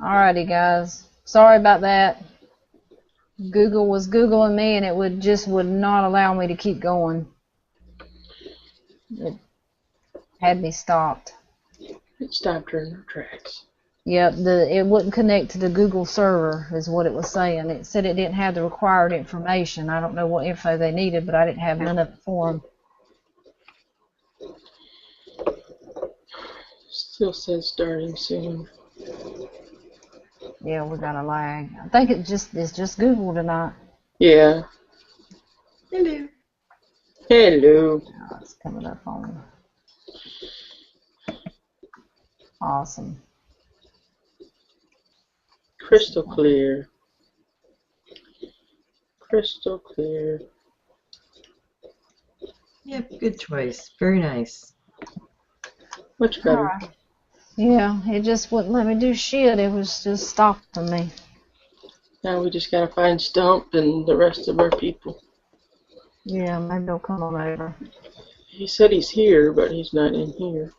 Alrighty, guys. Sorry about that. Google was Googling me, and it would not allow me to keep going. It had me stopped. It stopped her in her tracks. Yep, it wouldn't connect to the Google server, is what it was saying. It said it didn't have the required information. I don't know what info they needed, but I didn't have none of it for them. Still says starting soon. Yeah, we got a lag. I think it's just Google tonight. Yeah. Hello. Hello. Oh, it's coming up on. Awesome. Crystal clear. Crystal clear. Yep, good choice. Very nice. Much better. Right. Yeah, it just wouldn't let me do shit. It was just stopping me. Now we just gotta find Stump and the rest of our people. Yeah, maybe they'll come on over. He said he's here, but he's not in here.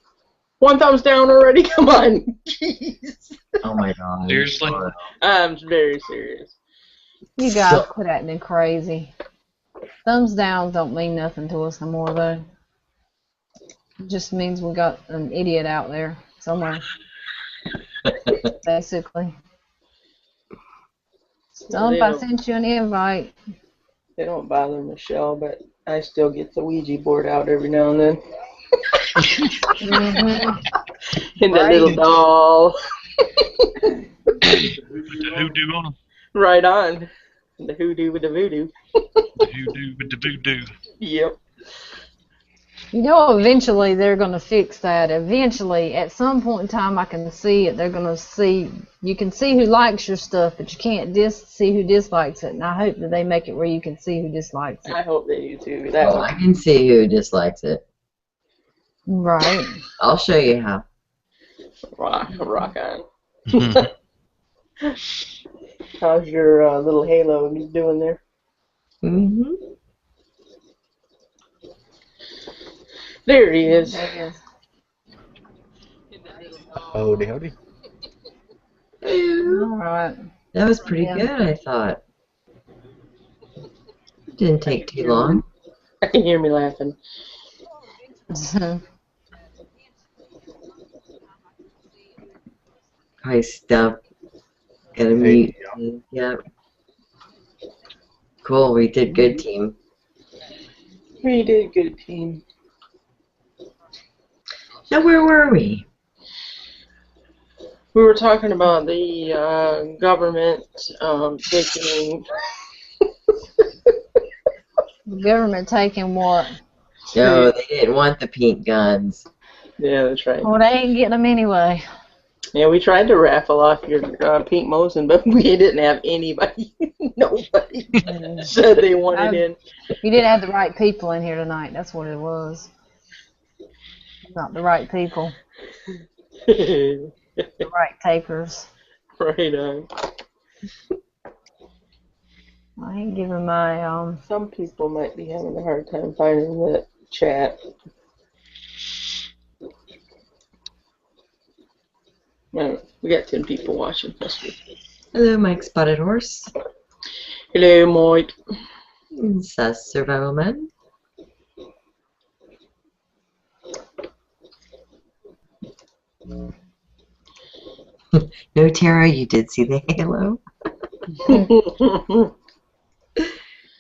One thumbs down already? Come on. Jeez. Oh my god. Seriously? I'm very serious. You guys quit acting crazy. Thumbs down don't mean nothing to us no more, though. It just means we got an idiot out there somewhere. Basically. Stump, I sent you an invite. They don't bother Michelle, but I still get the Ouija board out every now and then. Mm-hmm. And that little doll. Put the hoodoo on them. Right on. The hoodoo with the voodoo. The hoodoo with the voodoo. Yep. You know, eventually they're going to fix that. Eventually, at some point in time, I can see it. They're going to see, you can see who likes your stuff, but you can't see who dislikes it. And I hope that they make it where you can see who dislikes it. I hope they do too. I can see who dislikes it. Right. I'll show you how. Rock on. How's your little halo doing there? Mm-hmm. There he is. There he is. Howdy, howdy. All right. That was pretty good, I thought. Didn't take too long. I can hear me laughing. Hi, Stump. Gotta mute. Yep. Cool, we did good, team. We did good, team. So where were we? We were talking about the government taking... Government taking what? No, they didn't want the pink guns. Yeah, that's right. Well, they ain't getting them anyway. Yeah, we tried to raffle off your pink Mosin, but we didn't have anybody. Nobody said they wanted in. You didn't have the right people in here tonight. That's what it was. Not the right people. The right takers. Right on. I ain't giving my Some people might be having a hard time finding the chat. We got 10 people watching this week. Hello, Mike Spotted Horse. Hello, Mike. Sus Survival Man. No, Tara, you did see the halo.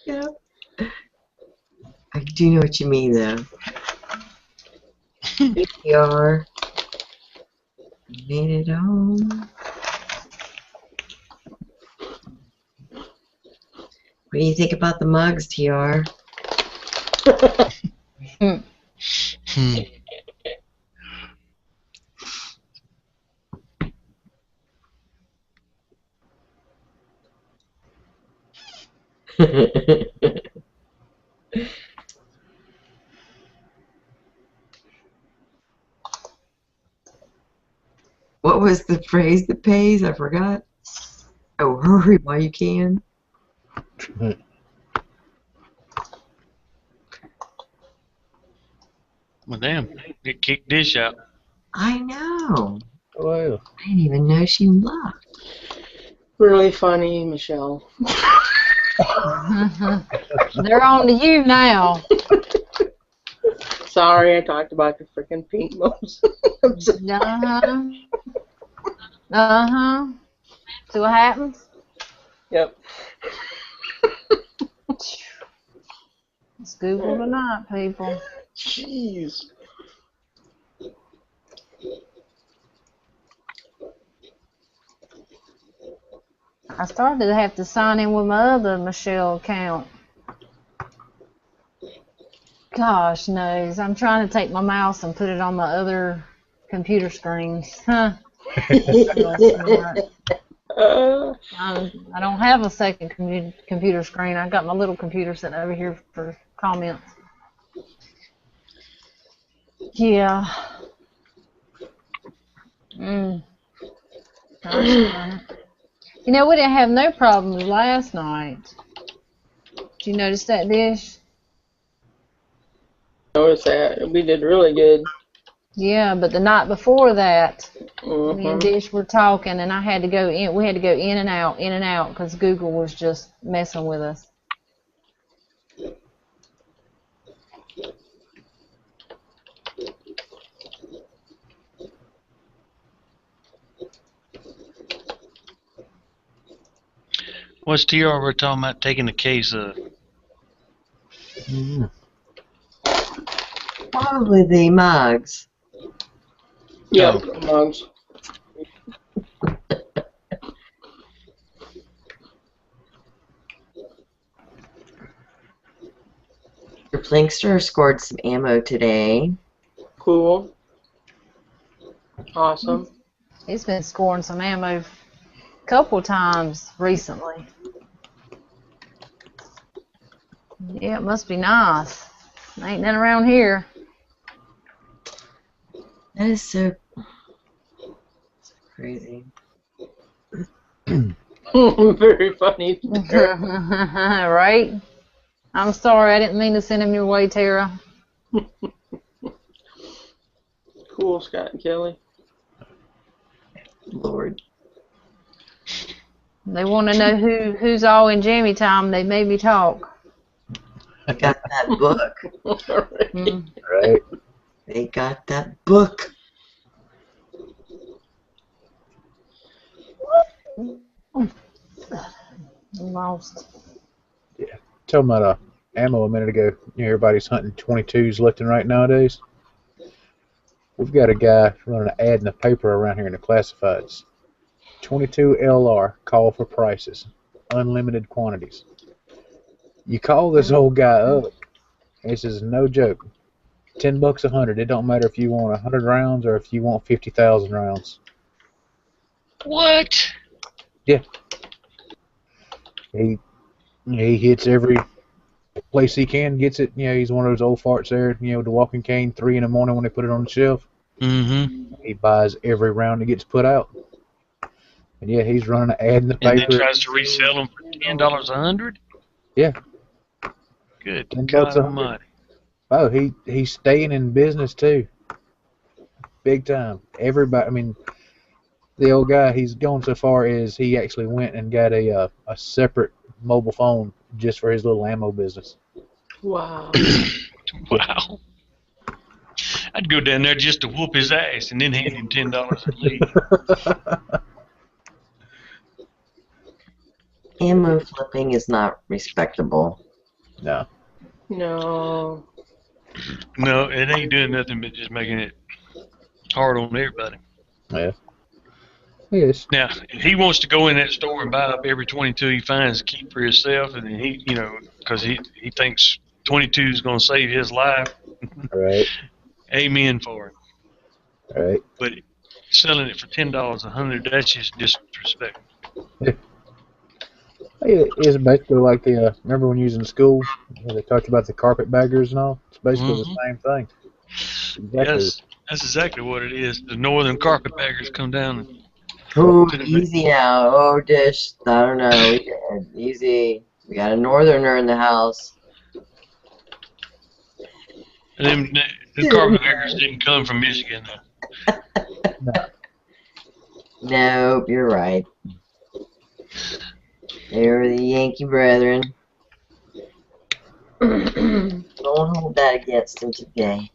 Yeah. I do know what you mean, though. APR. Made it home. What do you think about the mugs, TR? What was the phrase that pays? I forgot. Oh, hurry while you can. Well, damn, it kicked Dish out. I know. Well, I didn't even know she left. Really funny, Michelle. They're on to you now. Sorry, I talked about the freaking pink moles. I'm so- Uh-huh. Uh-huh. See what happens? Yep. It's Google tonight, people. Jeez. I started to have to sign in with my other Michelle account. Gosh knows. I'm trying to take my mouse and put it on my other computer screens. Huh. Real smart. I don't have a second computer screen. I got my little computer sitting over here for comments. Yeah. Gosh darn it. You know, we didn't have no problems last night. Did you notice that, Dish? Notice that. We did really good. Yeah, but the night before that, me and Mm-hmm. Dish were talking, and I had to go in. We had to go in and out, because Google was just messing with us. What's TR we're talking about taking the case of? Probably the mugs. Yep. Oh. Mugs. Your Plinkster scored some ammo today. Cool. Awesome. He's been scoring some ammo a couple times recently. Yeah, it must be nice. Ain't none around here. That is so crazy. Very funny. Right? I'm sorry, I didn't mean to send him your way, Tara. Cool, Scott and Kelly. Lord. They want to know who's all in jammy time. They made me talk. I got that book. Mm. right. They got that book. I'm lost. Talking about ammo a minute ago. You know, everybody's hunting 22s left and right nowadays. We've got a guy running an ad in the paper around here in the classifieds. 22 LR, call for prices, unlimited quantities. You call this old guy up, and he says, no joke, $10 100. It don't matter if you want 100 rounds or if you want 50,000 rounds. What? Yeah. He hits every place he can, gets it. You know, he's one of those old farts there, you know, the walking cane, 3 in the morning when they put it on the shelf. Mm-hmm. He buys every round that gets put out. And yeah, he's running an ad in the And paper. then tries to resell them for $10 100? Yeah. Good $10 God 100. Almighty. Oh, he's staying in business too. Big time. Everybody, I mean, the old guy, he's gone so far as he actually went and got a separate mobile phone just for his little ammo business. Wow. Wow. I'd go down there just to whoop his ass and then hand him $10 and leave. Ammo flipping is not respectable. No. No. No, it ain't doing nothing but just making it hard on everybody. Yeah. Yes. Now, if he wants to go in that store and buy up every 22 he finds to keep for himself, and then he, you know, because he thinks 22 is going to save his life, Right. amen for it. Right. But selling it for $10 100, that's just disrespect. It's basically like the remember when you was in school, they talked about the carpetbaggers and all. It's basically the same thing. Exactly. Yes, that's exactly what it is. The northern carpetbaggers come down and Oh, to the easy now. Oh, Dish. I don't know. Easy. We got a northerner in the house. and them carpetbaggers didn't come from Michigan. No. Nope, you're right. They were the Yankee brethren. Don't hold that against them today.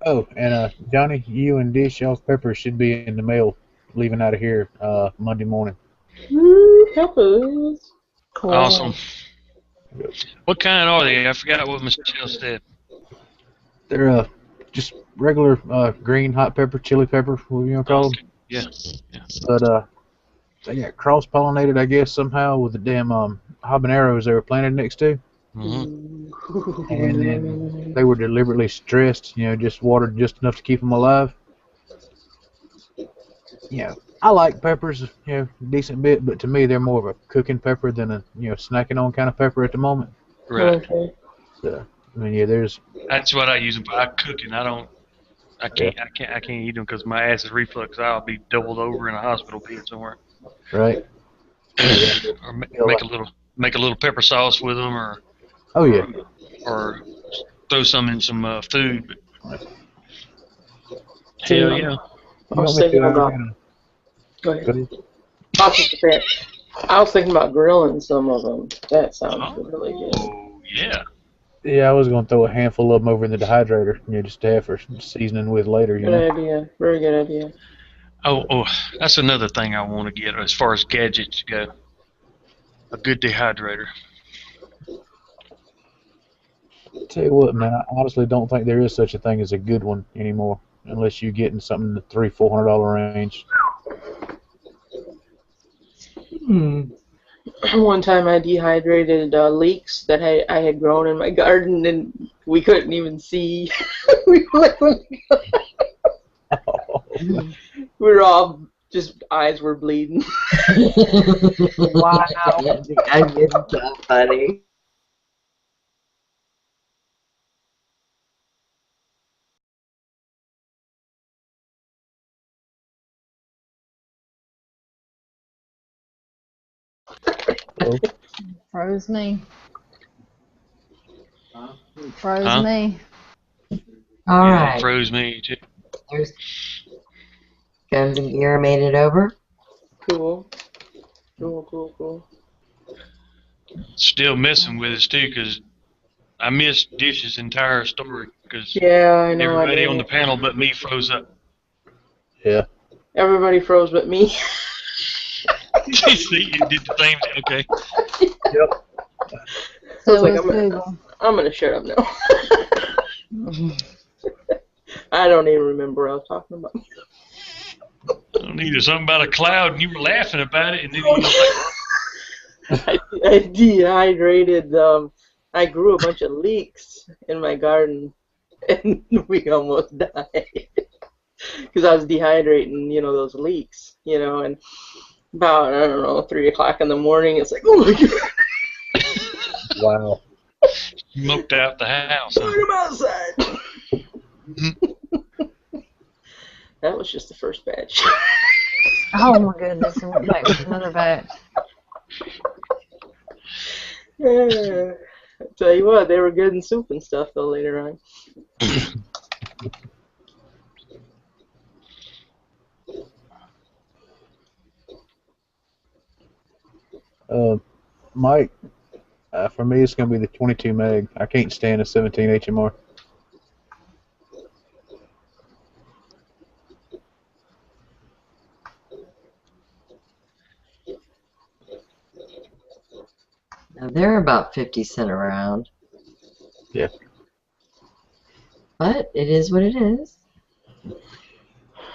Oh, and Johnny, you and Dish, y'all's peppers should be in the mail leaving out of here Monday morning. Peppers. Cool. Awesome. What kind are they? I forgot what Michelle said. They're just regular green hot pepper, chili pepper, whatever you want to call them. Yeah. But they got cross-pollinated, I guess, somehow with the damn habaneros they were planted next to. Mm-hmm. And then they were deliberately stressed, just watered just enough to keep them alive. I like peppers, decent bit, but to me they're more of a cooking pepper than a, snacking on kind of pepper at the moment. Right. Okay. So, I mean, there's. That's what I use them for. I cook and I can't eat them because my acid reflux. I'll be doubled over in a hospital bed somewhere. Right. Or make a little pepper sauce with them, or Oh yeah. or throw some in some food. But hell yeah. I was thinking about. Go ahead. I was thinking about grilling some of them. That sounds really good. Oh yeah. Yeah, I was gonna throw a handful of them over in the dehydrator, just to have for seasoning with later. Good idea. Very good idea. Oh, that's another thing I want to get as far as gadgets go. A good dehydrator. Tell you what, man, I honestly don't think there is such a thing as a good one anymore, unless you're getting something in the $300-400 range. One time I dehydrated leeks that I had grown in my garden, and we couldn't even see. we were all just eyes were bleeding. Wow. I get so funny. Froze me. Froze me. All right. Froze me too. There's Guns and Gear made it over. Cool. Still messing with us too, because I missed Dish's entire story because I know. everybody on the panel but me froze up. Yeah. Everybody froze but me. See, you did the same. Okay. Yep. So like, was Google. I'm gonna shut up now. I don't even remember what I was talking about. I don't need something about a cloud, and you were laughing about it, and then you was like, I dehydrated. I grew a bunch of leeks in my garden, and we almost died because I was dehydrating, those leeks, and about, I don't know, 3 o'clock in the morning, it's like, oh my god. Wow. Smoked out the house. Put them outside. That was just the first batch. Oh my goodness, and went back with another batch. Yeah. I tell you what, they were good in soup and stuff though later on. Mike, for me, it's going to be the 22 meg. I can't stand a 17 HMR. Now, they're about 50 cents around. Yeah. But it is what it is.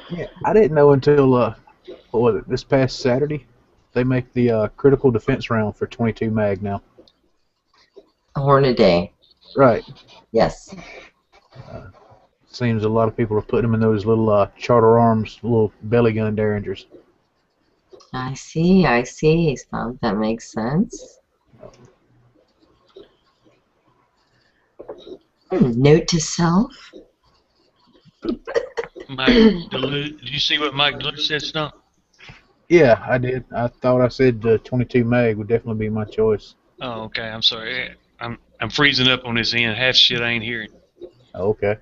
Yeah, I didn't know until what was it, this past Saturday, they make the critical defense round for 22 mag now. A horn a day. Right. Yes. Seems a lot of people are putting them in those little Charter Arms, little belly gun derringers. I see. So that makes sense. Note to self. Mike Duluth, did you see what Mike Duluth said, Stump? Yeah, I did. I thought I said 22 mag would definitely be my choice. Oh, okay. I'm sorry. I I'm freezing up on this end. Half shit I ain't hearing. Okay.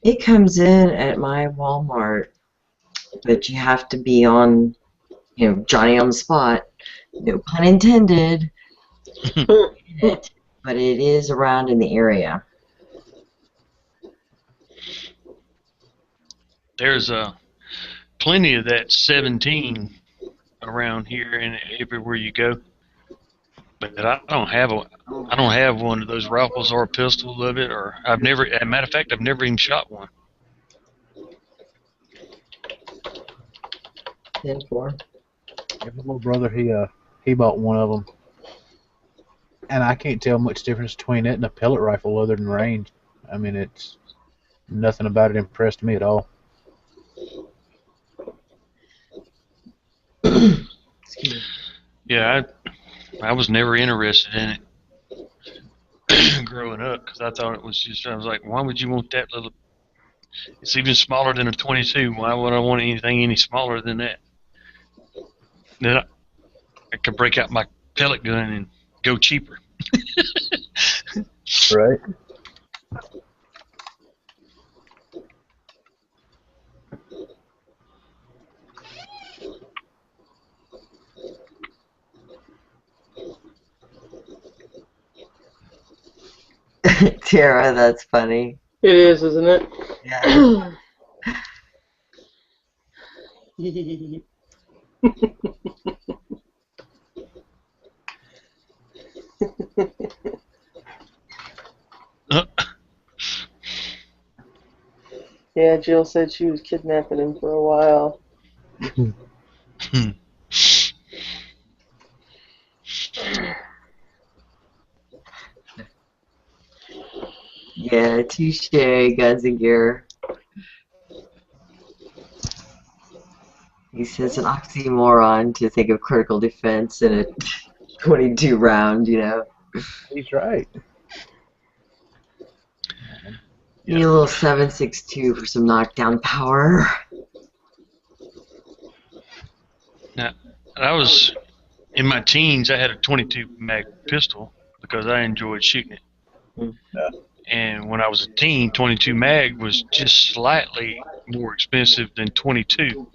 It comes in at my Walmart, but you have to be on, Johnny on the spot. No pun intended. But it is around in the area. There's plenty of that 17 around here and everywhere you go. But I don't have one of those rifles or a pistol of it, or I've never. As a matter of fact, I've never even shot one. 10-4. Yeah, my little brother, he bought one of them, and I can't tell much difference between it and a pellet rifle other than range. I mean, it's nothing about it impressed me at all. Excuse me. Yeah, I was never interested in it growing up because I thought it was just. I was like, why would you want that little? It's even smaller than a 22. Why would I want anything any smaller than that? Then I could break out my pellet gun and go cheaper. Right. Tara, that's funny. It is, isn't it? Yeah. Yeah, Jill said she was kidnapping him for a while. Yeah, touche, Guns and Gear. He says an oxymoron to think of critical defense in a 22 round, He's right. Need a little 7.62 for some knockdown power. Now, I was in my teens. I had a 22 mag pistol because I enjoyed shooting it. Yeah. And when I was a teen, 22 mag was just slightly more expensive than 22.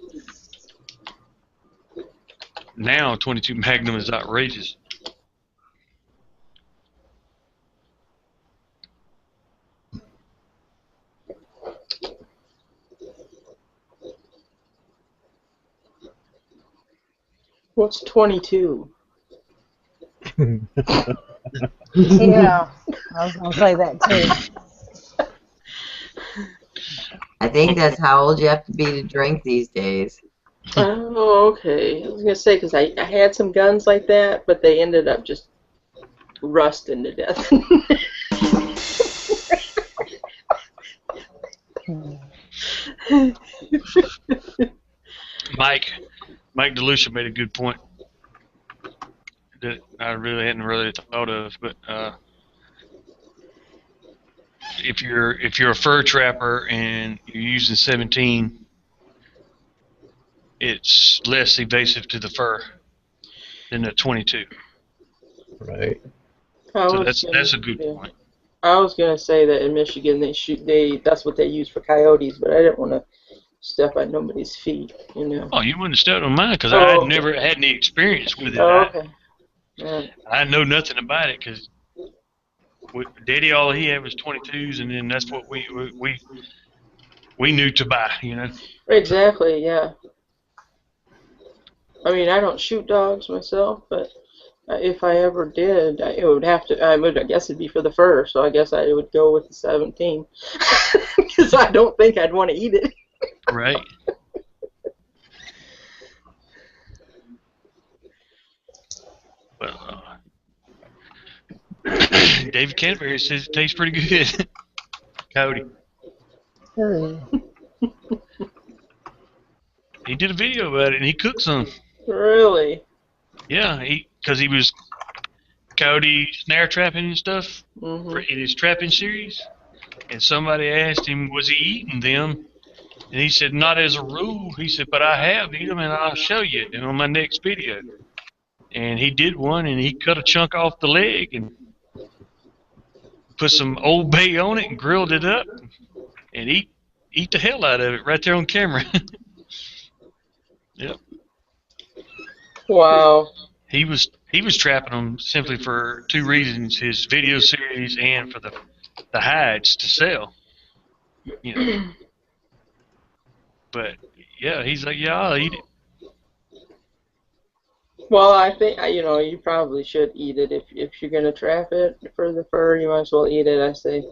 Now 22 Magnum is outrageous. What's 22? Yeah, I was gonna say that too. I think that's how old you have to be to drink these days. Oh, okay. I was gonna say because I had some guns like that, but they ended up just rusting to death. Mike DeLucia made a good point that I really hadn't really thought of, but if you're a fur trapper and you're using 17, it's less evasive to the fur than the 22. Right. So that's a good point. I was gonna say that in Michigan that's what they use for coyotes, but I didn't want to step on nobody's feet, Oh, you wouldn't have stepped on mine because Oh, I had okay. never had any experience with it. Oh, okay. Yeah. I know nothing about it because Daddy, all he had was 22s, and then that's what we knew to buy, Exactly. Yeah. I mean, I don't shoot dogs myself, but if I ever did, it would have to. I guess it'd be for the fur, so I guess I would go with the 17 because I don't think I'd want to eat it. Right. Well, David Canterbury says it tastes pretty good. Cody. He did a video about it, and he cooked some. Really? Yeah, because he was coyote snare trapping and stuff in his trapping series, and somebody asked him, was he eating them? And he said, not as a rule. He said, but I have eaten them, and I'll show you on my next video. and he did one, and he cut a chunk off the leg and put some Old Bay on it and grilled it up and eat the hell out of it right there on camera. Yep. Wow. He was trapping them simply for two reasons: his video series and for the hides to sell. You know. But yeah, he's like, yeah, I'll eat it. Well, I think you probably should eat it if you're gonna trap it for the fur. You might as well eat it, I say.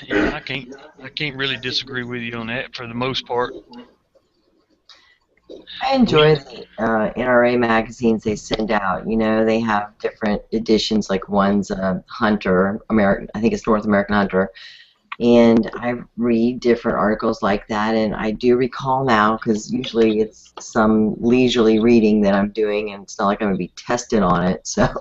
Yeah, I can't really disagree with you on that for the most part. I enjoy the NRA magazines they send out. You know, they have different editions, like one's Hunter, American, I think it's North American Hunter, and I read different articles like that, and I do recall now, because usually it's some leisurely reading that I'm doing, and it's not like I'm going to be tested on it, so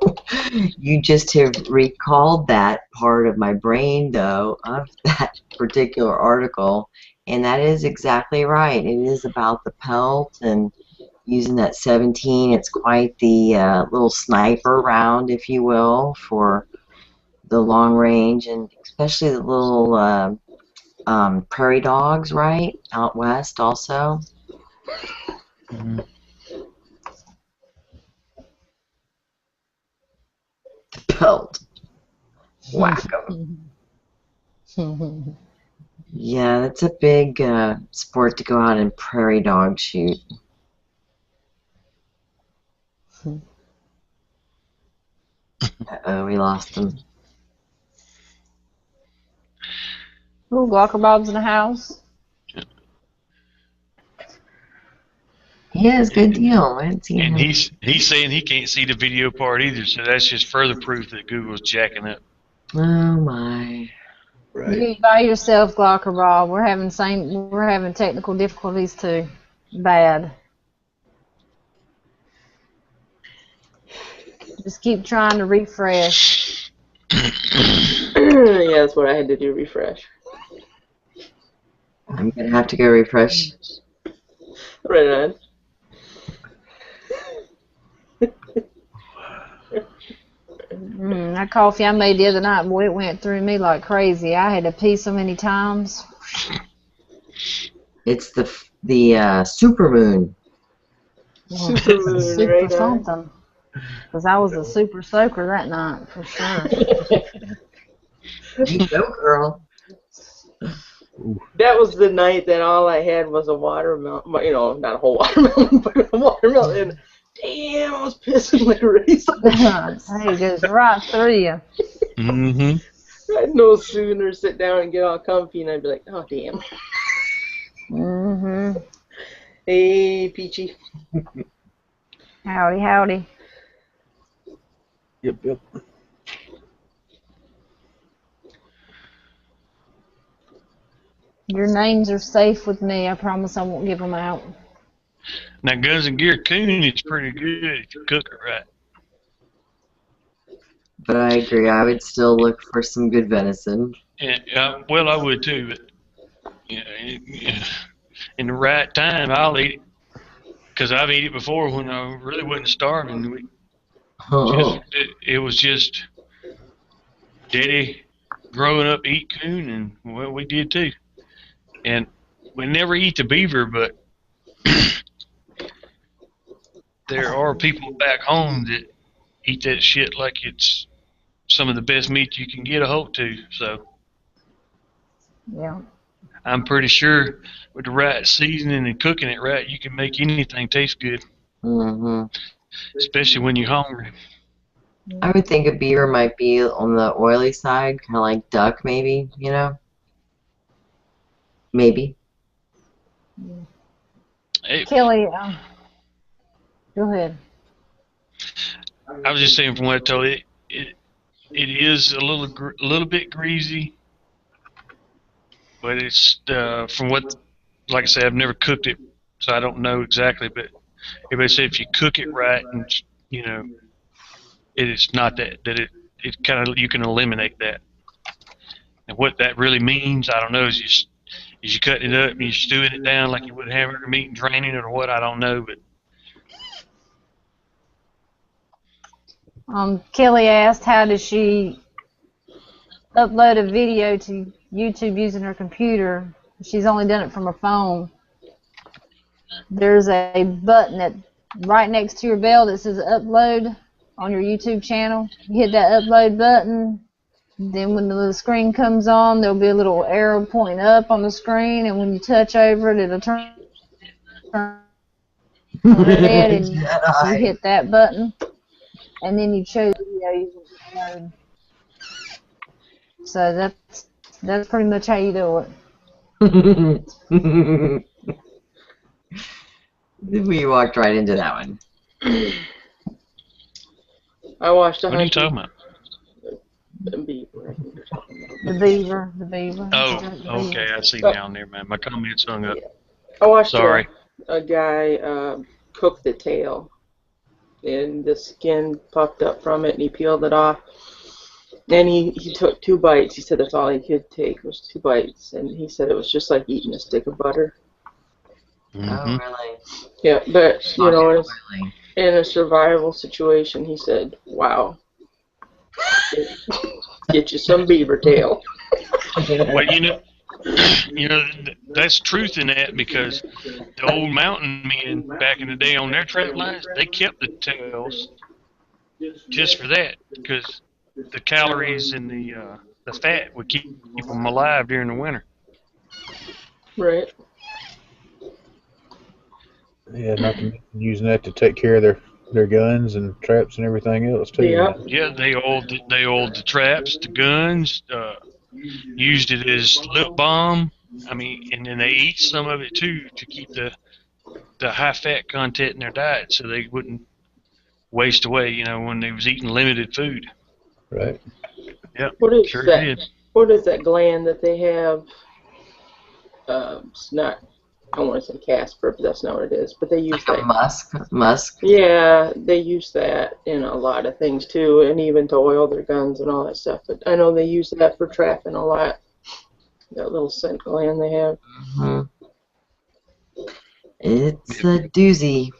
you just have recalled that part of my brain, though, of that particular article, and that is exactly right. It is about the pelt and using that 17. It's quite the little sniper round, if you will, for the long range, and especially the little prairie dogs, right, out west also. Mm-hmm. The pelt. Whack 'em. Yeah, that's a big sport to go out and prairie dog shoot. Uh-oh, we lost him. Ooh, Glocker Bob's in the house. Yeah, good deal. I haven't seen And him. he's saying he can't see the video part either, so that's just further proof that Google's jacking up. Oh my. Right. You by yourself, Glocker Bob. We're having technical difficulties too. Bad. Just keep trying to refresh. Yeah, that's what I had to do. Refresh. I'm gonna have to go refresh. Right on. That coffee I made the other night, boy, it went through me like crazy. I had to pee so many times. It's the supermoon. Supermoon, Super right on. something. Because I was a super soaker that night, for sure. You go, girl. That was the night that all I had was a watermelon. You know, not a whole watermelon, but a watermelon. Damn, I was pissing like a racehorse. Hey, it goes right through you. Mm-hmm. I'd no sooner sit down and get all comfy, and I'd be like, oh, damn. Mm-hmm. Hey, Peachy. Howdy, howdy. Yep. Your names are safe with me. I promise I won't give them out. Now, Guns and Gear Coon is pretty good if you cook it right. But I agree. I would still look for some good venison. Yeah, well, I would too, but in the right time, I'll eat it. Because I've eaten it before when I really wasn't starving. It was just Daddy growing up eat coon, and well, we did too. And we never eat the beaver, but there are people back home that eat that shit like it's some of the best meat you can get a hold to. So Yeah. I'm pretty sure with the right seasoning and cooking it right, you can make anything taste good, especially when you're hungry. I would think a beaver might be on the oily side, kind of like duck, maybe, you know? Maybe. Kelly, go ahead. I was just saying from what I told you, it is a little bit greasy, but it's from what, like I said, I've never cooked it, so I don't know exactly. But everybody said if you cook it right, and it's not that it kind of you can eliminate that. And what that really means, I don't know. Is just Is you cutting it up and you stewing it down like you would hamburger meat and draining it or what? I don't know, but Kelly asked, how does she upload a video to YouTube using her computer? She's only done it from her phone. There's a button right next to your bell that says upload on your YouTube channel. You hit that upload button. Then when the little screen comes on, there'll be a little arrow pointing up on the screen, and when you touch over it, it'll turn red, and you Jedi. hit that button, and then you choose the video you want to upload. So that's pretty much how you do it. We walked right into that one. I watched a what are you talking about? beaver. The beaver, the beaver. Oh, The beaver. okay, I see now. Never mind. My comments hung up. I watched Sorry. a guy cook the tail, and the skin popped up from it, and he peeled it off. And he took 2 bites. He said that's all he could take was 2 bites, and he said it was just like eating a stick of butter. Mm-hmm. Oh, really? Yeah, but you know, Really? in a survival situation, he said, "Wow, get you some beaver tail." Well, you know, that's truth in that because the old mountain men back in the day on their trap lines, they kept the tails just for that because the calories and the fat would keep them alive during the winter. Right. Yeah, not to mention using that to take care of their guns and traps and everything else too. Yeah. Yeah, they oiled the traps, the guns, used it as lip balm. I mean, and then they eat some of it too to keep the high fat content in their diet, so they wouldn't waste away. You know, when they was eating limited food. Right. Yep. What is Sure that? did. What is that gland that they have? It's not. I want to say Casper, but that's not what it is. But they use Like that. a musk. Yeah, they use that in a lot of things too, and even to oil their guns and all that stuff. But I know they use that for trapping a lot. That little scent gland they have. Mm-hmm. It's a doozy.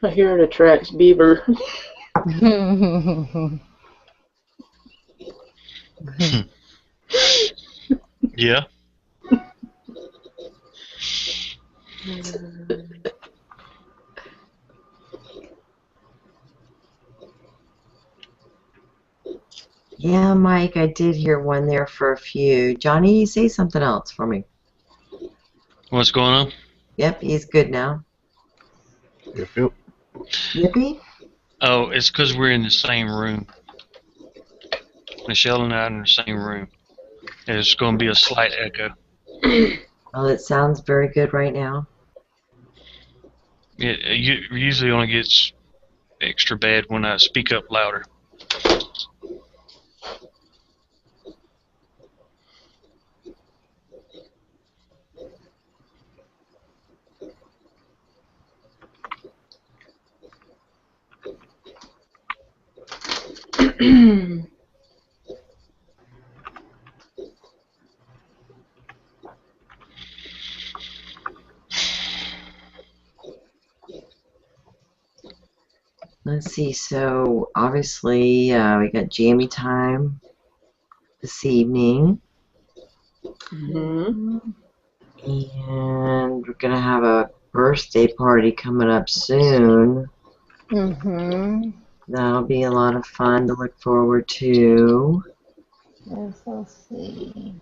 I hear it attracts beaver. Yeah. Yeah, Mike, I did hear one there for a few. Johnny, say something else for me. What's going on? Yep, he's good now. Yep. Yippee? Oh, it's because we're in the same room. Michelle and I are in the same room. There's going to be a slight echo. Well, it sounds very good right now. It usually only gets extra bad when I speak up louder. Let's see, so obviously we got jammy time this evening. Mm-hmm. And we're going to have a birthday party coming up soon. Mm-hmm. That'll be a lot of fun to look forward to. Yes, let's see.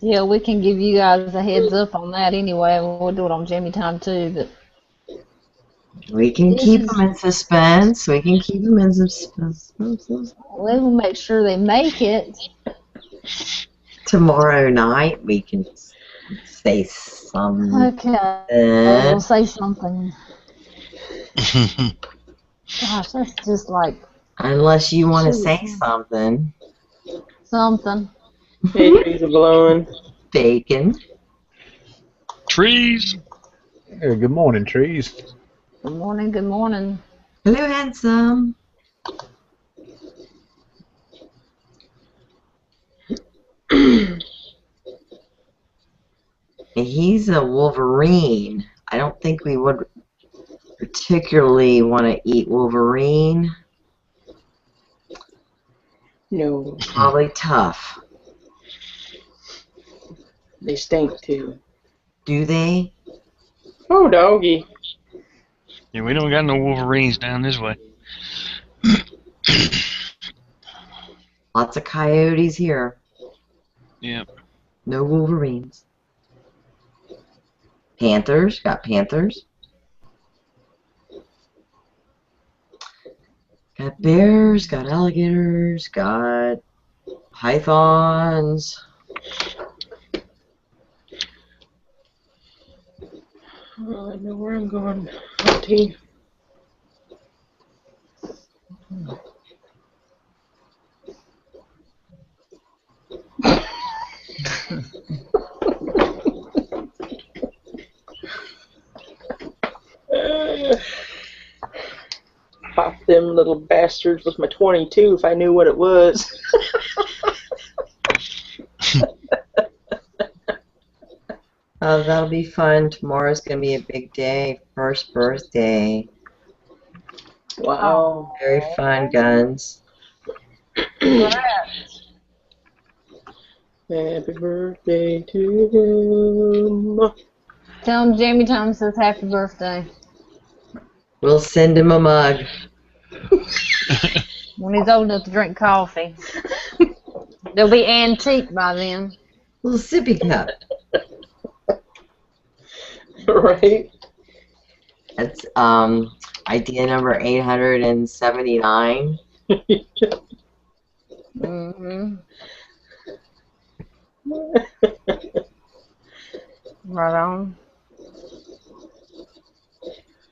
Yeah, we can give you guys a heads up on that anyway. We'll do it on Jamie time too. But We can keep them in suspense. We can keep them in suspense. we will make sure they make it. Tomorrow night we can say something. Okay, we'll say something. Gosh, that's just like Unless you want to say something. something. Hey, trees are blowing. Bacon. Trees. Hey, good morning, trees. Good morning, good morning. Hello, handsome. He's a Wolverine. I don't think we would particularly want to eat Wolverine. No, Probably tough. they stink too. Do they? Oh, doggy. Yeah, we don't got no Wolverines down this way. Lots of coyotes here. Yeah. No Wolverines. Panthers. Got panthers. Got bears. Got alligators. Got pythons. Oh, I know where I'm going. Auntie. Pop them little bastards with my 22 if I knew what it was. Oh, that'll be fun. Tomorrow's gonna be a big day. First birthday. Wow. Very fun, guns. Happy birthday to him. Tell him Jamie Tom says happy birthday. We'll send him a mug. When he's old enough to drink coffee. They'll be antique by then. Little sippy cup. Right? That's idea number 879. Mm-hmm. Right on.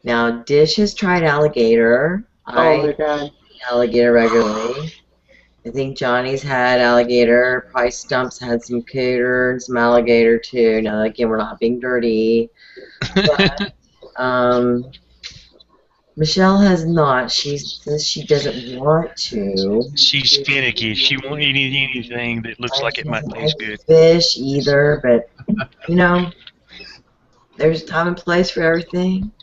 Now, Dish has tried alligator. Oh my I god. eat alligator regularly. I think Johnny's had alligator. Probably Stump's had some cooter and some alligator too. Now, again, we're not being dirty. But, Michelle has not. She says she doesn't want to. She's finicky. She won't eat anything that looks like it She might doesn't taste like good. fish either, but you know, there's a time and place for everything.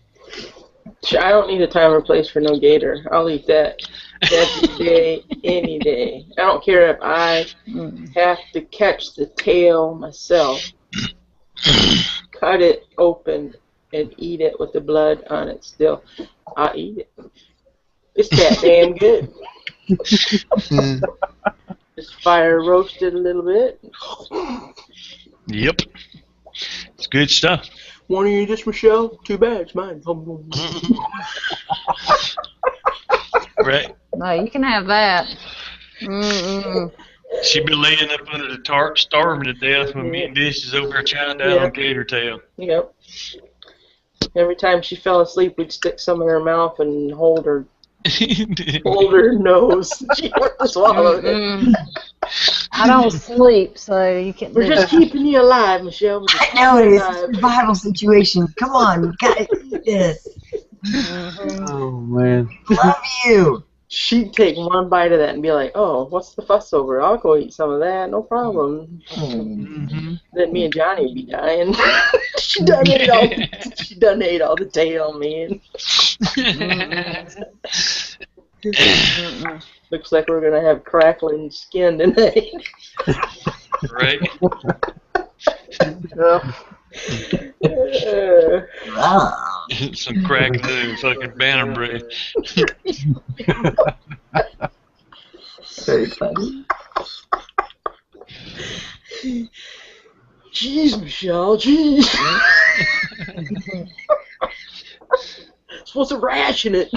I don't need a time or place for no gator. I'll eat that every day, any day. I don't care if I have to catch the tail myself, cut it open, and eat it with the blood on it still. I'll eat it. It's that damn good. Just fire roasted a little bit. Yep. It's good stuff. Want to eat this, Michelle? Too bad, it's mine. Right. No, you can have that. Mm-mm. She'd be laying up under the tarp, starving to death when me and Dish is over there chowing down on gator tail. Yep. Every time she fell asleep, we'd stick some in her mouth and hold her nose. She wouldn't swallow it. I don't sleep, so you can't. We're just keeping you alive, Michelle. I know it is a survival situation. Come on, you gotta eat this. Oh, man. Love you. She'd take one bite of that and be like, "Oh, what's the fuss over? I'll go eat some of that, no problem." Then me and Johnny would be dying. She done ate all the tail, man. Looks like we're gonna have crackling skin tonight. Right. Some crack in the fucking bantam bread. Very funny. Jeez, Michelle, jeez. Supposed to ration it.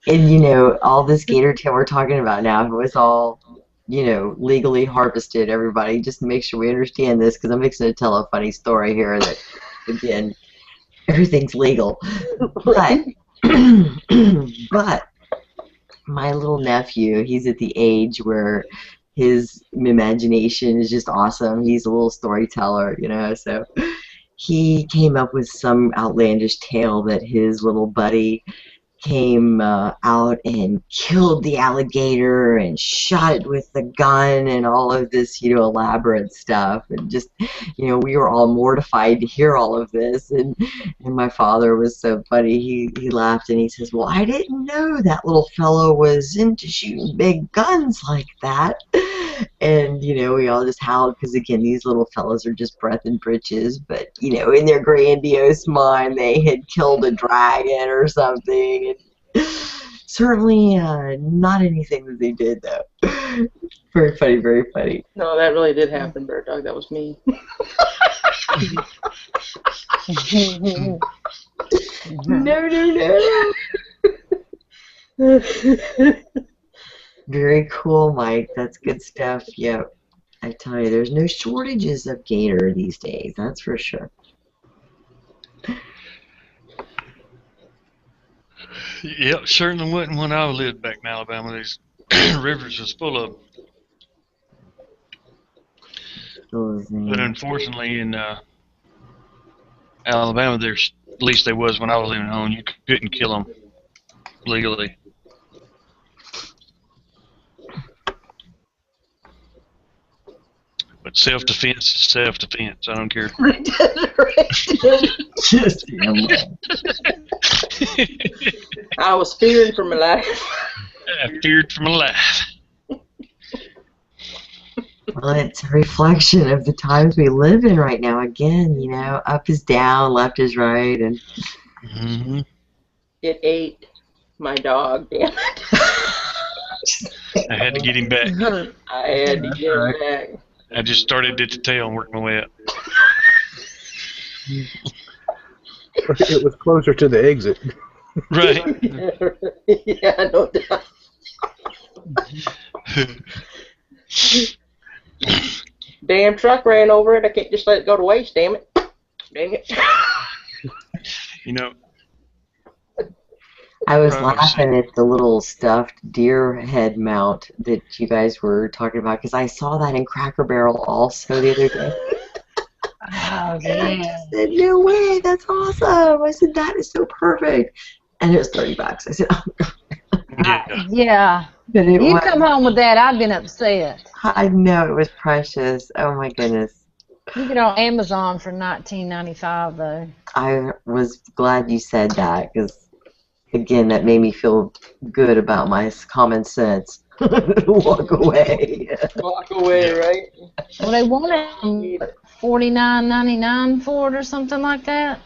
And you know, all this gator tail we're talking about now, it was all, you know, legally harvested. Everybody, just make sure we understand this, because I'm fixing to tell a funny story here that, again, everything's legal. But, but my little nephew, he's at the age where his imagination is just awesome. He's a little storyteller, you know, so he came up with some outlandish tale that his little buddy came out and killed the alligator and shot it with the gun and all of this, elaborate stuff. And just, we were all mortified to hear all of this. And my father was so funny. He laughed and he says, well, I didn't know that little fellow was into shooting big guns like that. And, we all just howled because, again, these little fellows are just breath and britches. But, in their grandiose mind, they had killed a dragon or something. And certainly not anything that they did, though. Very funny, very funny. No, that really did happen, Bird Dog. That was me. No. Very cool, Mike. That's good stuff. Yep. I tell you, there's no shortages of gator these days. That's for sure. Yep, certainly wasn't when I lived back in Alabama. These rivers was full of them. But unfortunately, in Alabama, there's at least there was when I was living home. You couldn't kill them legally. But self-defense is self-defense. I don't care. Just I was fearing for my life. I feared for my life. Well, it's a reflection of the times we live in right now. Again, up is down, left is right, and It ate my dog. Damn it! I had to get him back. I had to get him back. I just started at the tail and worked my way up. It was closer to the exit. Right. Yeah, no doubt. Damn truck ran over it. I can't just let it go to waste. Damn it. Dang it. I was laughing at the little stuffed deer head mount that you guys were talking about because I saw that in Cracker Barrel also the other day. Oh, And I just said, no way, that's awesome. I said, that is so perfect. And it was $30. I said, oh, yeah. but it You was, come home with that, I'd been upset. I know, it was precious. Oh, my goodness. You get on Amazon for $19.95 though. I was glad you said that because, again, that made me feel good about my common sense. Walk away. Walk away, right? Well, they wanted $49.99 for it or something like that.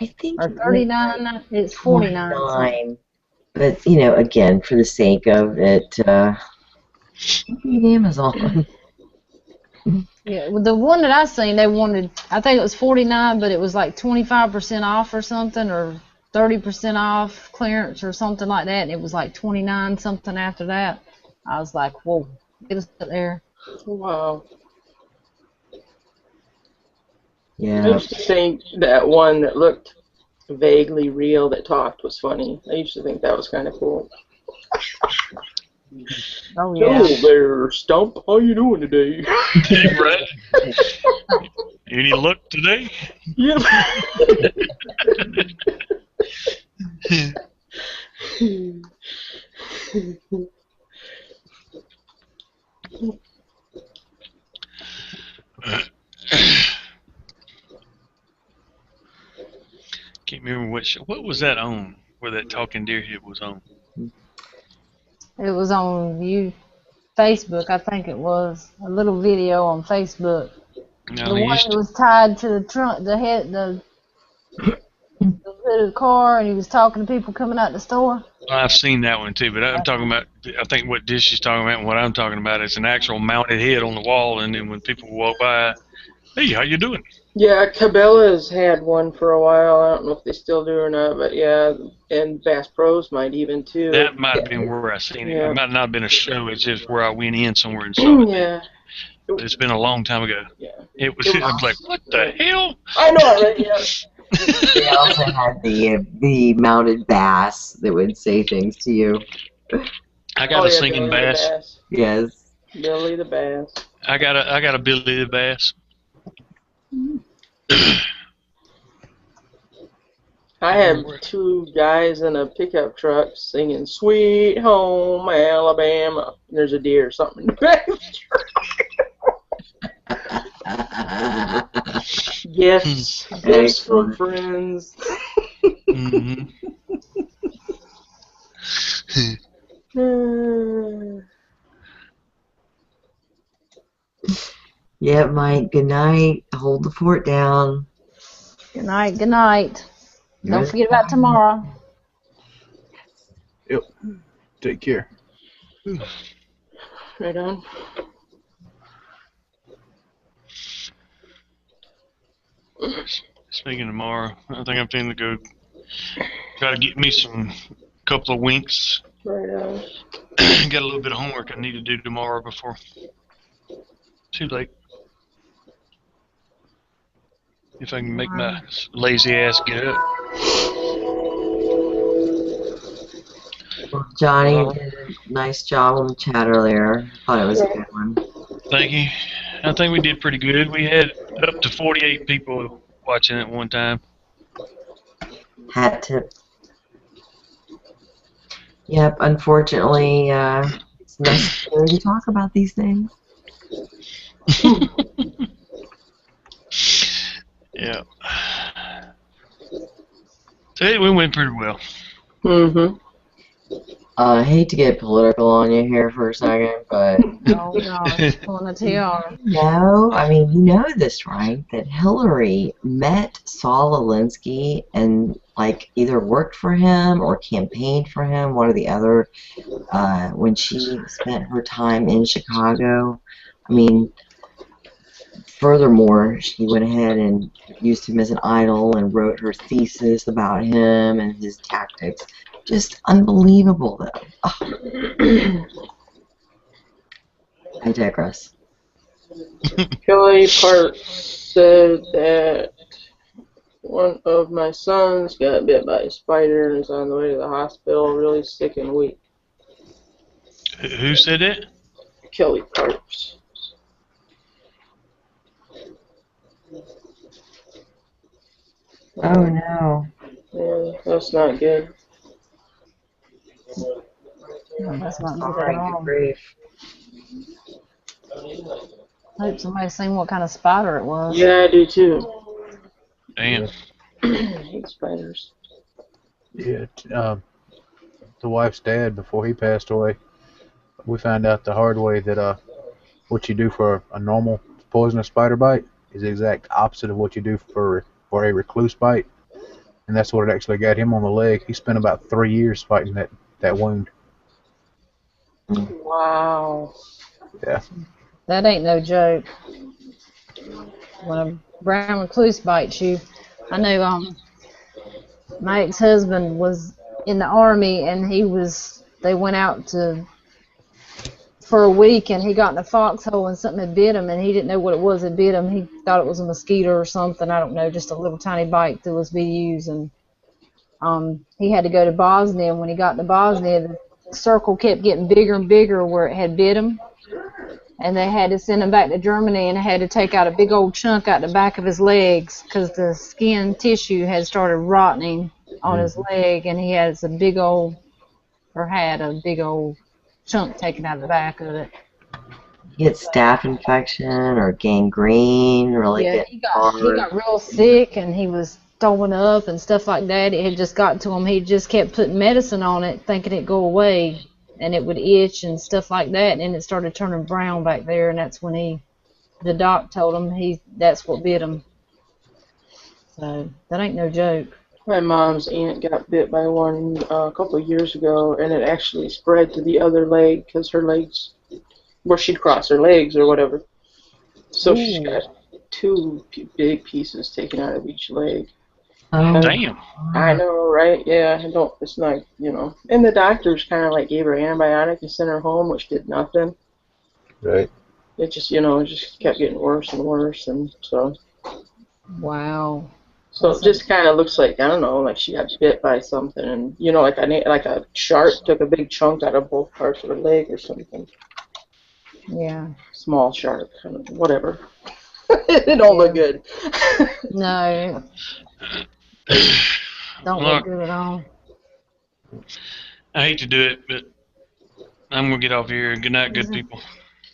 I think Or $39. It's $49. $49. But, again, for the sake of it, Amazon. Yeah, well, the one that I seen, they wanted, I think it was $49, but it was like 25% off or something, or 30% off clearance or something like that, and it was like 29 something after that. I was like, whoa, get us there. Wow. Yeah. I used to think that one that looked vaguely real that talked was funny. I used to think that was kind of cool. Oh yeah. Hello there, Stump. How you doing today? Right. Any luck today? Yeah. Can't remember what was that on, where that talking deer head was on. It was on Facebook, I think it was. A little video on Facebook. No, The they one used that to, was tied to the trunk, the hood of the car, and he was talking to people coming out the store. I've seen that one too, but I'm talking about, I think what Dish is talking about and what I'm talking about is an actual mounted head on the wall, and then when people walk by, hey, how you doing? Yeah, Cabela's had one for a while. I don't know if they still do or not, but yeah, and Bass Pros might even too. That might have been where I seen it. Yeah. It might not have been a show, it's just where I went in somewhere and saw it. Yeah. But it's been a long time ago. Yeah. I was like, what the hell? I know, right? Yeah. They also had the mounted bass that would say things to you. I got a singing Billy the bass. Yes. Billy the Bass. I got a Billy the Bass. I had two guys in a pickup truck singing "Sweet Home Alabama." There's a deer or something. Gifts from friends. Mm-hmm. Yeah, Mike, good night. Hold the fort down. Good night. Good night. You're Don't in forget about tomorrow. Yep. Take care. Right on. Speaking of tomorrow, I think I'm thinking to go try to get me some couple of winks. Right on. Got a little bit of homework I need to do tomorrow before too late. If I can make my lazy ass get up. Well, Johnny, you did a nice job on the chat earlier. Thought it was a good one. Thank you. I think we did pretty good. We had up to 48 people watching at one time. Hat tip. Yep, unfortunately, it's necessary to talk about these things. Yeah. So it went pretty well. Mm-hmm. I hate to get political on you here for a second, but Oh gosh, pulling a tiara. no, I mean, you know this, right? That Hillary met Saul Alinsky and like either worked for him or campaigned for him, one or the other, when she spent her time in Chicago. I mean, furthermore, she went ahead and used him as an idol and wrote her thesis about him and his tactics. Just unbelievable, though. Oh. I digress. Kelly Parks said that one of my sons got bit by a spider and is on the way to the hospital, really sick and weak. Who said that? Kelly Parks. Oh no. Yeah, that's not good. No, that's not good Sorry, at good all. grief. I hope somebody's seen what kind of spider it was. Yeah, I do too. Damn. I hate spiders. Yeah. The wife's dad, before he passed away, we found out the hard way that what you do for a normal poisonous spider bite is the exact opposite of what you do for a recluse bite, and that's what it actually got him on the leg. He spent about 3 years fighting that wound. Wow. Yeah. That ain't no joke. When a brown recluse bites you, I know my ex-husband was in the army and they went out for a week and he got in a foxhole and something had bit him and he didn't know what it was that bit him. He thought it was a mosquito or something, I don't know, just a little tiny bite through his VUs, and he had to go to Bosnia, and when he got to Bosnia the circle kept getting bigger and bigger where it had bit him. And they had to send him back to Germany and had to take out a big old chunk out the back of his legs because the skin tissue had started rotting on his leg, and he had a big old chunk taken out of the back of it. He had staph infection or gangrene, really Yeah, get he hard. got real sick and he was throwing up and stuff like that. It had just gotten to him. He just kept putting medicine on it, thinking it'd go away, and it would itch and stuff like that, and it started turning brown back there, and that's when the doc told him that's what bit him. So that ain't no joke. My mom's aunt got bit by one a couple of years ago, and it actually spread to the other leg because her legs, where she'd cross her legs or whatever. So she's got two big pieces taken out of each leg. Oh, Damn. I know, right? Yeah, it's not, And the doctors kind of like gave her antibiotic and sent her home, which did nothing. Right. It just, it just kept getting worse and worse, and so. Wow. So it just kind of looks like, I don't know, like she got bit by something, and like a shark took a big chunk out of both parts of her leg or something. Yeah. Small shark, whatever. It don't look good. No. Don't look Look, good at all. I hate to do it, but I'm gonna get off here. Good night, good people.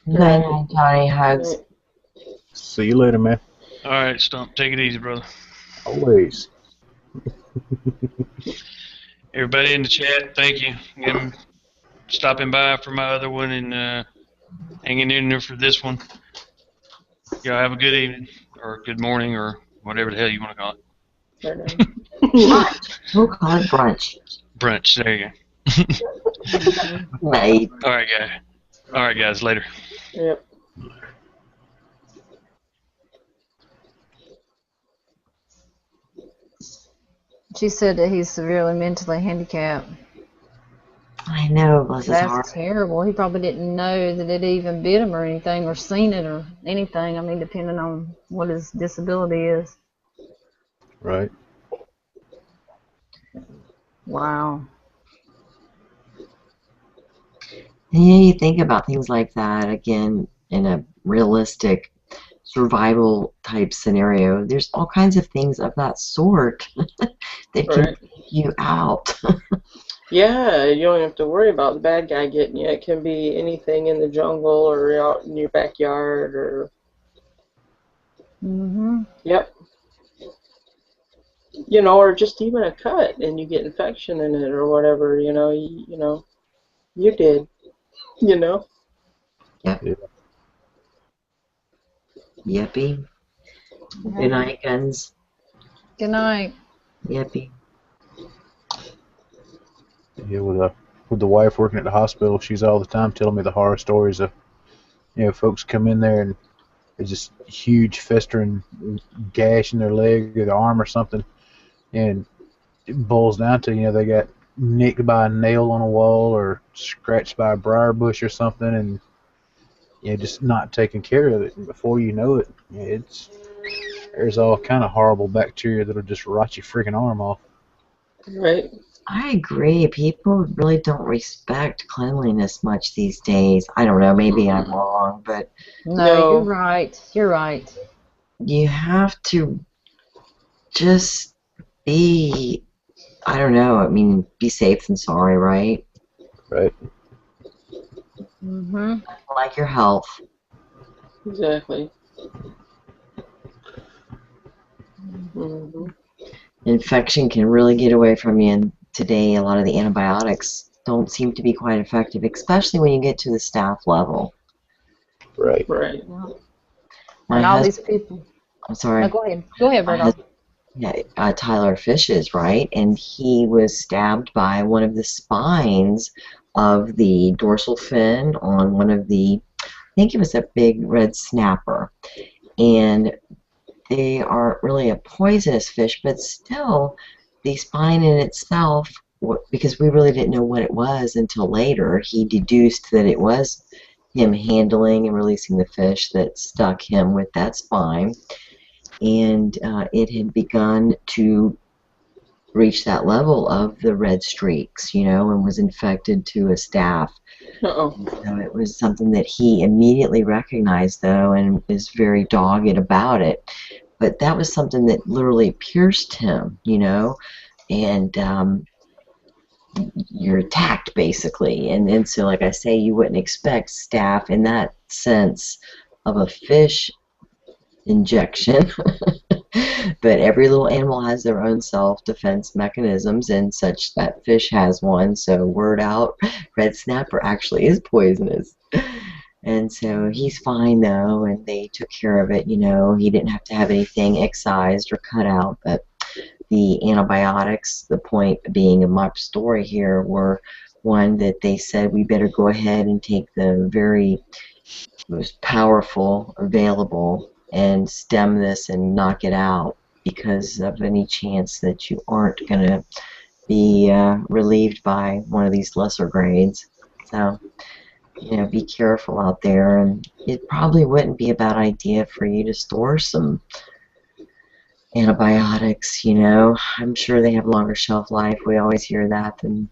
Night, night, Johnny. Hugs. Right. See you later, man. All right, Stump. Take it easy, brother. Always. Everybody in the chat, thank you. Again, stopping by for my other one and hanging in there for this one. Y'all have a good evening or good morning or whatever the hell you want to call it. Brunch. We'll call it brunch. Brunch. There you Night. go. All right, guys. Later. Yep. She said that he's severely mentally handicapped. I know, bless his heart. That's terrible. He probably didn't know that it even bit him or anything, or seen it or anything. I mean, depending on what his disability is. Right. Wow. Yeah, you think about things like that again in a realistic survival type scenario. There's all kinds of things of that sort that can Right. take you out. Yeah, you don't have to worry about the bad guy getting you. It can be anything in the jungle or out in your backyard or. Mhm. Yep. You know, or just even a cut and you get infection in it or whatever. You know, you did. You know. Yep. Yeah. Yippee. Good night, guns. Good night. Yippee. Yeah, with the wife working at the hospital, she's all the time telling me the horror stories of, folks come in there and there's just huge festering gash in their leg or their arm or something, and it boils down to, they got nicked by a nail on a wall or scratched by a briar bush or something, and just not taking care of it. And before you know it, there's all kind of horrible bacteria that'll just rot your freaking arm off. Right. I agree. People really don't respect cleanliness much these days. I don't know. Maybe I'm wrong, but No, you're No. right. You're right. you have to just be, I don't know. I mean, be safe than sorry, right? Right. Mhm. Like your health. Exactly. Mhm. Infection can really get away from you, and today a lot of the antibiotics don't seem to be quite effective, especially when you get to the staph level. Right. Right. My And all husband, these people. I'm sorry. No, go ahead. Go ahead, My Berto. husband, yeah, Tyler Fishes, right? And he was stabbed by one of the spines of the dorsal fin on one of the, I think it was a big red snapper. And they aren't really a poisonous fish, but still, the spine in itself, because we really didn't know what it was until later, he deduced that it was him handling and releasing the fish that stuck him with that spine. And it had begun to reach that level of the red streaks, and was infected to a staph. Uh-oh. So it was something that he immediately recognized, though, and is very dogged about it. But that was something that literally pierced him, and you're attacked, basically. And so, like I say, you wouldn't expect staph in that sense of a fish injection. But every little animal has their own self-defense mechanisms, and such that fish has one. So word out, red snapper actually is poisonous. And so he's fine though, and they took care of it. He didn't have to have anything excised or cut out, but the antibiotics, the point being of my story here, were one that they said we better go ahead and take the very most powerful available and stem this and knock it out, because of any chance that you aren't going to be relieved by one of these lesser grades. So, be careful out there, and it probably wouldn't be a bad idea for you to store some antibiotics. I'm sure they have longer shelf life. We always hear that than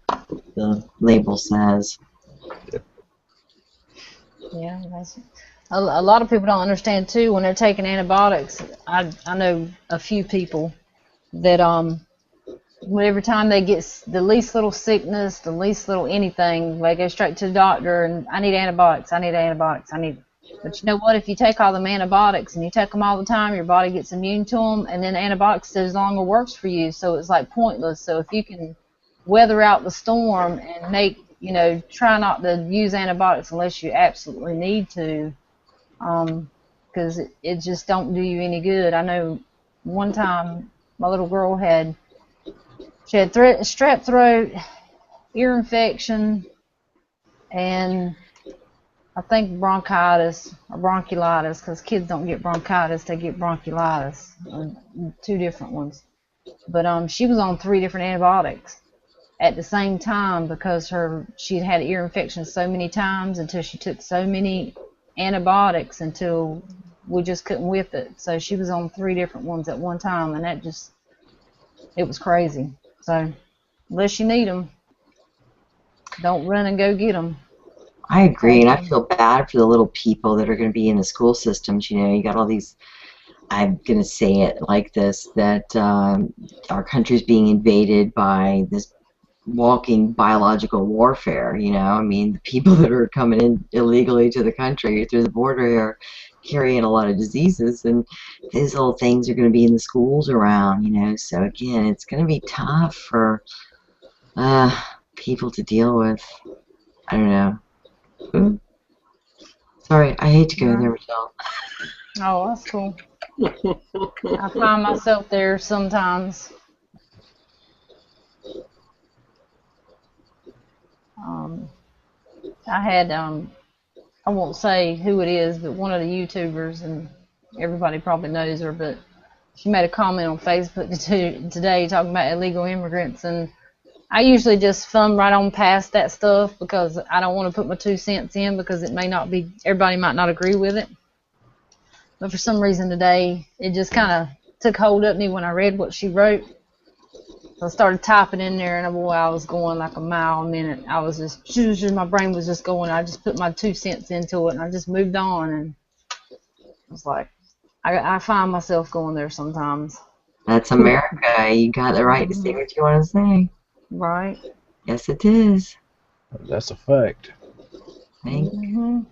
the label says. Yeah, that's a lot of people don't understand too when they're taking antibiotics. I know a few people that Every time they get the least little sickness, the least little anything, they go straight to the doctor and I need antibiotics, I need antibiotics, I need. But you know what? If you take all them antibiotics and you take them all the time, your body gets immune to them, and then antibiotics no longer works for you, so it's like pointless. So if you can weather out the storm and try not to use antibiotics unless you absolutely need to, because it just don't do you any good. I know one time my little girl had strep throat, ear infection, and I think bronchitis or bronchiolitis, because kids don't get bronchitis, they get bronchiolitis, two different ones. But she was on 3 different antibiotics at the same time because she'd had ear infection so many times until she took so many antibiotics until we just couldn't whip it. So she was on 3 different ones at one time, and it was crazy. So unless you need them, don't run and go get them. I agree, and I feel bad for the little people that are going to be in the school systems. You know, you got all these, I'm going to say it like this, that our country's being invaded by this walking biological warfare, you know. I mean, the people that are coming in illegally to the country through the border here carrying a lot of diseases, and these little things are going to be in the schools around, you know. So again, it's going to be tough for people to deal with. I don't know. Ooh. Sorry, I hate to go there, Michelle. Oh, that's cool. I find myself there sometimes. I had, I won't say who it is, but one of the YouTubers, and everybody probably knows her, but she made a comment on Facebook today talking about illegal immigrants, and I usually just thumb right on past that stuff because I don't want to put my 2 cents in because everybody might not agree with it. But for some reason today, it just kind of took hold of me when I read what she wrote. So I started typing in there, and boy, I was going like a mile a minute. I was my brain was just going. I just put my 2 cents into it, and I just moved on. And I was like, I find myself going there sometimes. That's America. You got the right to say what you want to say. Right. Yes, it is. That's a fact. Thank you.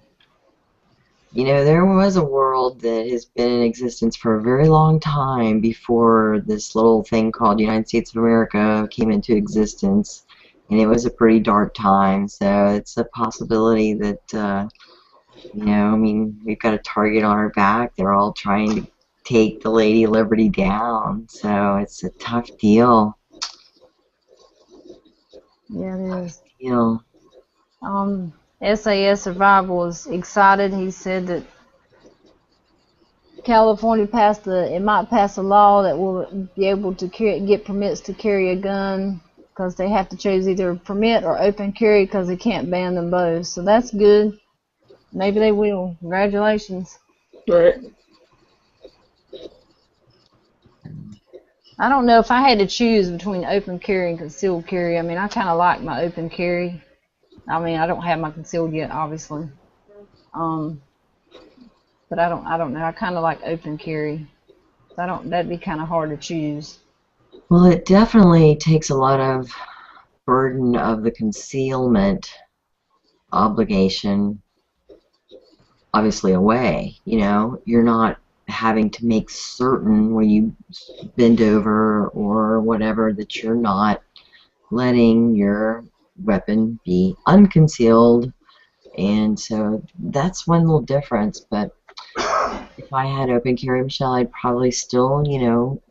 You know, there was a world that has been in existence for a very long time before this little thing called United States of America came into existence, and it was a pretty dark time. So it's a possibility that, you know, I mean, we've got a target on our back. They're all trying to take the Lady Liberty down, so it's a tough deal. Yeah, it is. Deal. SAS Survival is excited. He said that California might pass a law that will be able to get permits to carry a gun because they have to choose either permit or open carry because they can't ban them both. So that's good. Maybe they will. Congratulations. Right. I don't know if I had to choose between open carry and concealed carry. I mean, I kind of like my open carry. I mean, I don't have my concealed yet, obviously. But I don't know. I kind of like open carry. That'd be kind of hard to choose. Well, it definitely takes a lot of burden of the concealment obligation obviously away. You know, you're not having to make certain when you bend over or whatever that you're not letting your weapon be unconcealed, and so that's one little difference. But if I had open carry, Michelle, I'd probably still, you know,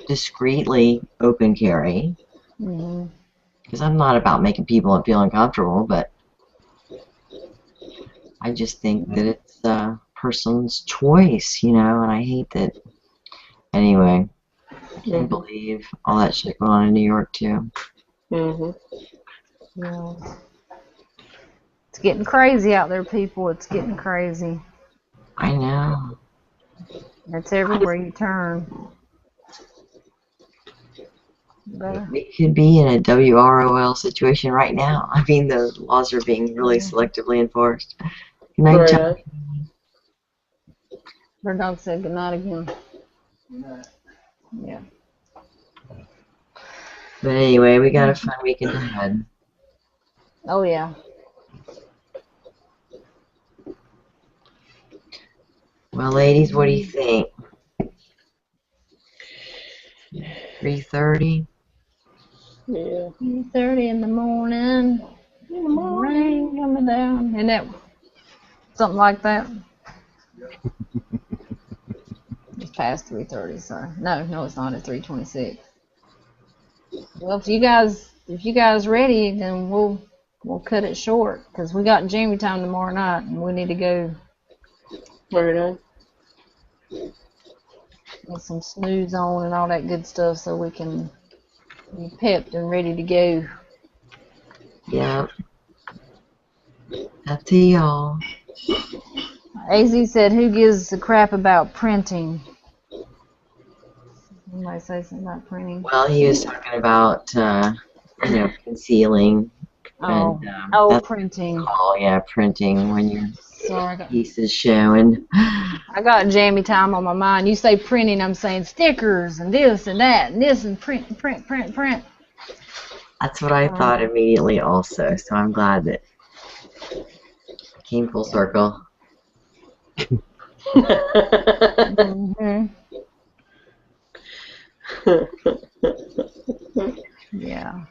discreetly open carry, because I'm not about making people feel uncomfortable, but I just think that it's a person's choice, you know, and I hate that. Anyway, I can't believe all that shit going on in New York, too. Yeah. It's getting crazy out there, people. It's getting crazy. I know. It's everywhere you turn. We could be in a WROL situation right now. I mean, the laws are being really selectively enforced. Good night, John. Her dog said good night again. Yeah. But anyway, we got a fun weekend ahead. Oh yeah. Well, ladies, what do you think? 3:30? Yeah. 3:30 in the morning. Rain coming down. Isn't that something like that? It's past 3:30, so no, it's not at 3:26. Well, if you guys ready, then we'll cut it short because we got Jamie time tomorrow night, and we need to go Right on. get some snooze on and all that good stuff, so we can be pepped and ready to go. Yeah. Up to y'all. AZ said, "Who gives a crap about printing?" Somebody say something about printing. Well, he was talking about, concealing. Oh, And, that's printing. all, yeah, printing when your Sorry, piece is showing. I got Jammy time on my mind. You say printing, I'm saying stickers and this and that and this and print. That's what I thought immediately also, so I'm glad that it came full circle. Mm-hmm. Yeah.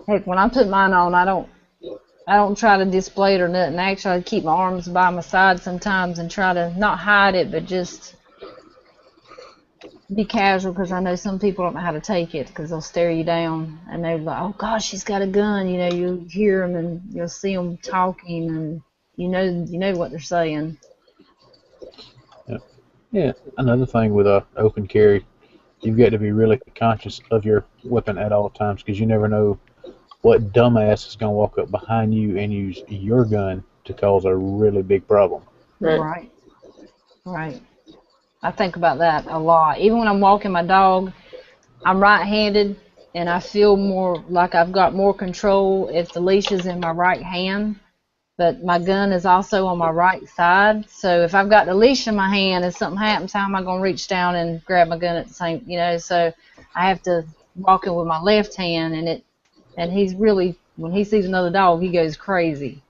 Heck, when I put mine on, I don't try to display it or nothing. Actually, I keep my arms by my side sometimes and try to not hide it, but just be casual because I know some people don't know how to take it because they'll stare you down and they're like, "Oh gosh, she's got a gun." You know, you hear them and you'll see them talking and you know what they're saying. Yeah. Another thing with open carry, you've got to be really conscious of your weapon at all times because you never know what dumbass is going to walk up behind you and use your gun to cause a really big problem. Right. I think about that a lot. Even when I'm walking my dog, I'm right-handed, and I feel more like I've got more control if the leash is in my right hand. But my gun is also on my right side. So if I've got the leash in my hand and something happens, how am I going to reach down and grab my gun at the same, so I have to walk in with my left hand and he's really, when he sees another dog, he goes crazy.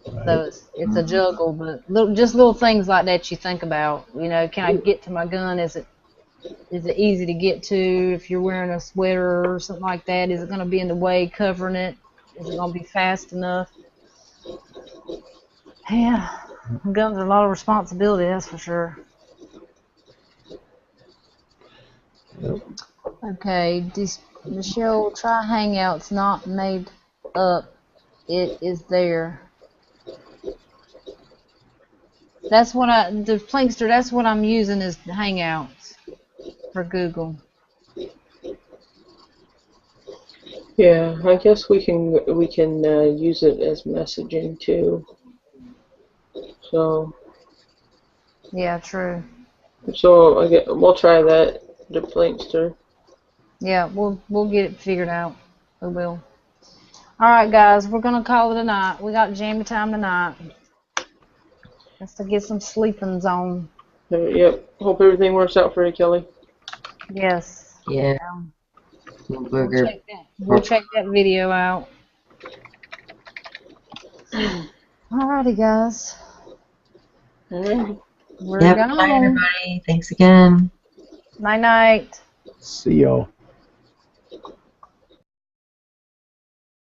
Right. So it's a juggle, but little things like that you think about, can I get to my gun? Is it easy to get to if you're wearing a sweater or something like that? Is it going to be in the way covering it? Is it going to be fast enough? Yeah, guns are a lot of responsibility, that's for sure. Yep. Okay, Michelle, try Hangouts not made up. It is there. That's what the Plinkster, that's what I'm using is Hangouts for Google. Yeah, I guess we can use it as messaging too. So. Yeah, true. So we'll try that. The Plankster. Yeah, we'll get it figured out. We will. All right, guys, we're gonna call it a night. We got jammy time tonight. Let's get some sleepings on. Yep. Hope everything works out for you, Kelly. Yes. Yeah. We'll check that video out. Alrighty, guys. Alright. We're Yep. gone. Bye, everybody. Thanks again. Night night. See y'all.